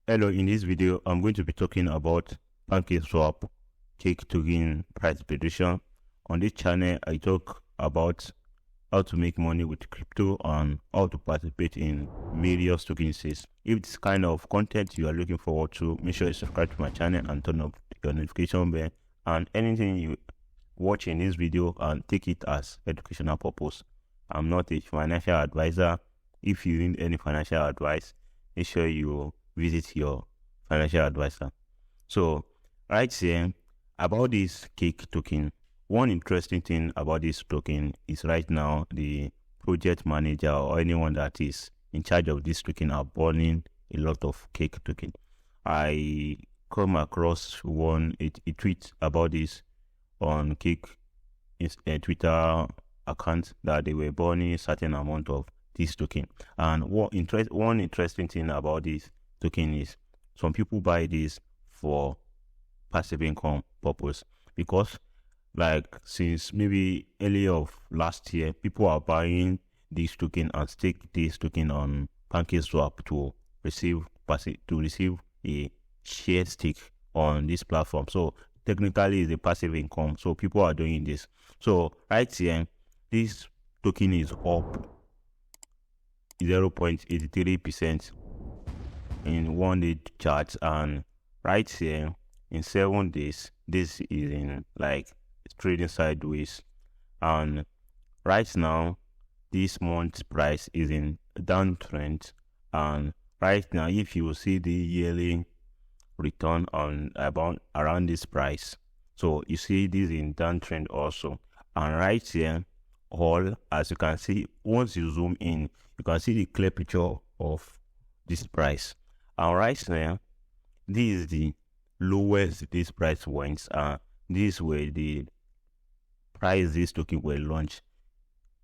Hello, in this video, I'm going to be talking about Pancakeswap cake token price prediction. On this channel, I talk about how to make money with crypto and how to participate in various token sales. If this kind of content you are looking forward to, make sure you subscribe to my channel and turn up your notification bell, and anything you watch in this video and take it as educational purpose. I'm not a financial advisor. If you need any financial advice, make sure you visit your financial advisor. So right here about this cake token, one interesting thing about this token is right now the project manager or anyone that is in charge of this token are burning a lot of cake token. I come across a tweet about this on cake Twitter account that they were burning a certain amount of this token. And one interesting thing about this token is some people buy this for passive income purpose, because like since maybe early of last year, people are buying this token and stake this token on Pancakeswap to receive a share stake on this platform. So technically it's a passive income, so people are doing this. So right here, this token is up 0.83% in 1 day charts, and right here in 7 days this is in like trading sideways, and right now this month's price is in downtrend. And right now, if you see the yearly return on about around this price, so you see this in downtrend also. And right here, all as you can see, once you zoom in, you can see the clear picture of this price. And right now, this is the lowest this price went. This were the price this token were launched,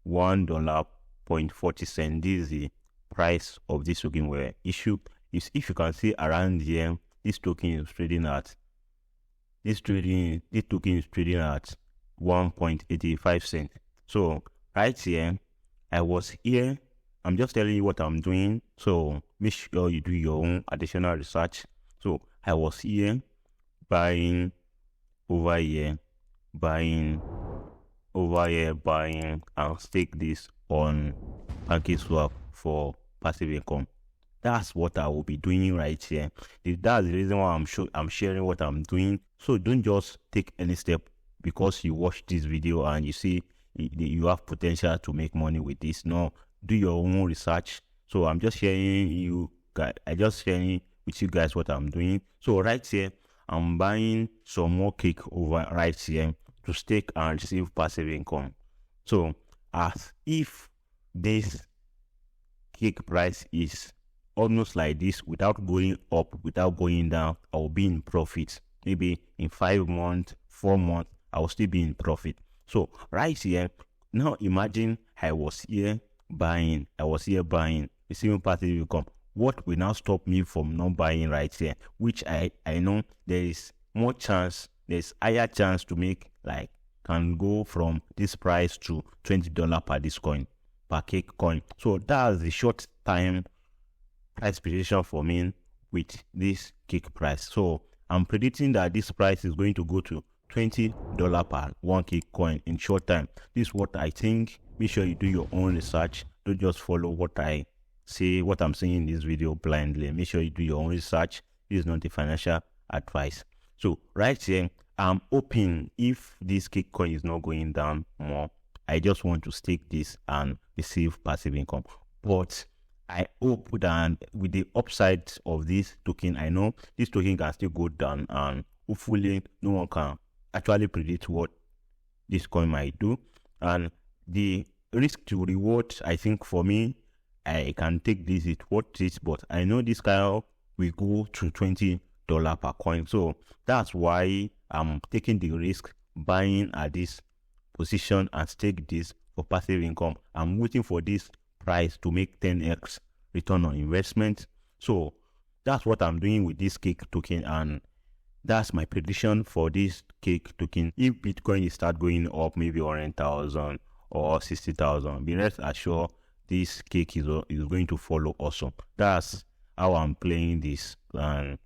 $1.40. This is the price of this token were issued. If you can see around here, this token is trading at 1.85 cents. So right here, I was here. I'm just telling you what I'm doing, so make sure you do your own additional research. So I was here buying over here, buying over here, buying, and stake this on Pancakeswap for passive income. That's what I will be doing right here. That's the reason why I'm sharing what I'm doing. So don't just take any step because you watch this video and you see you have potential to make money with this. No, do your own research. So I'm just sharing with you guys what I'm doing. So right here, I'm buying some more cake over right here to stake and receive passive income. So as if this cake price is almost like this, without going up, without going down, I will be in profit. Maybe in 5 months, 4 months, I will still be in profit. So right here, now imagine I was here buying, receiving passive income. What will now stop me from not buying right here? Which I know there is more chance, there's higher chance to make, like, can go from this price to $20 per this coin, per cake coin. So that's the short time price prediction for me with this cake price. So I'm predicting that this price is going to go to $20 per 1 cake coin in short time. This is what I think. Make sure you do your own research. Don't just follow what I say, what I'm saying in this video blindly. Make sure you do your own research. This is not a financial advice. So right here, I'm hoping if this cake coin is not going down more, I just want to stake this and receive passive income. But I hope that with the upside of this token, I know this token can still go down, and hopefully no one can actually predict what this coin might do. And the risk to reward, I think for me, I can take this, it what it, but I know this guy will go to $20 per coin. So that's why I'm taking the risk, buying at this position and stake this for passive income. I'm waiting for this price to make 10x return on investment. So that's what I'm doing with this cake token, and that's my prediction for this cake token. If Bitcoin start going up, maybe 100,000 or 60,000, be rest assured this cake is going to follow also. That's how I'm playing this. And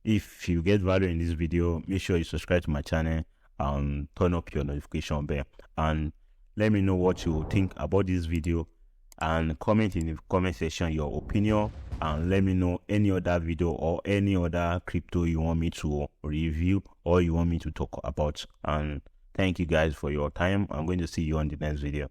if you get value in this video, make sure you subscribe to my channel and turn up your notification bell, and let me know what you think about this video, and comment in the comment section your opinion, and let me know any other video or any other crypto you want me to review or you want me to talk about. And thank you guys for your time. I'm going to see you on the next video.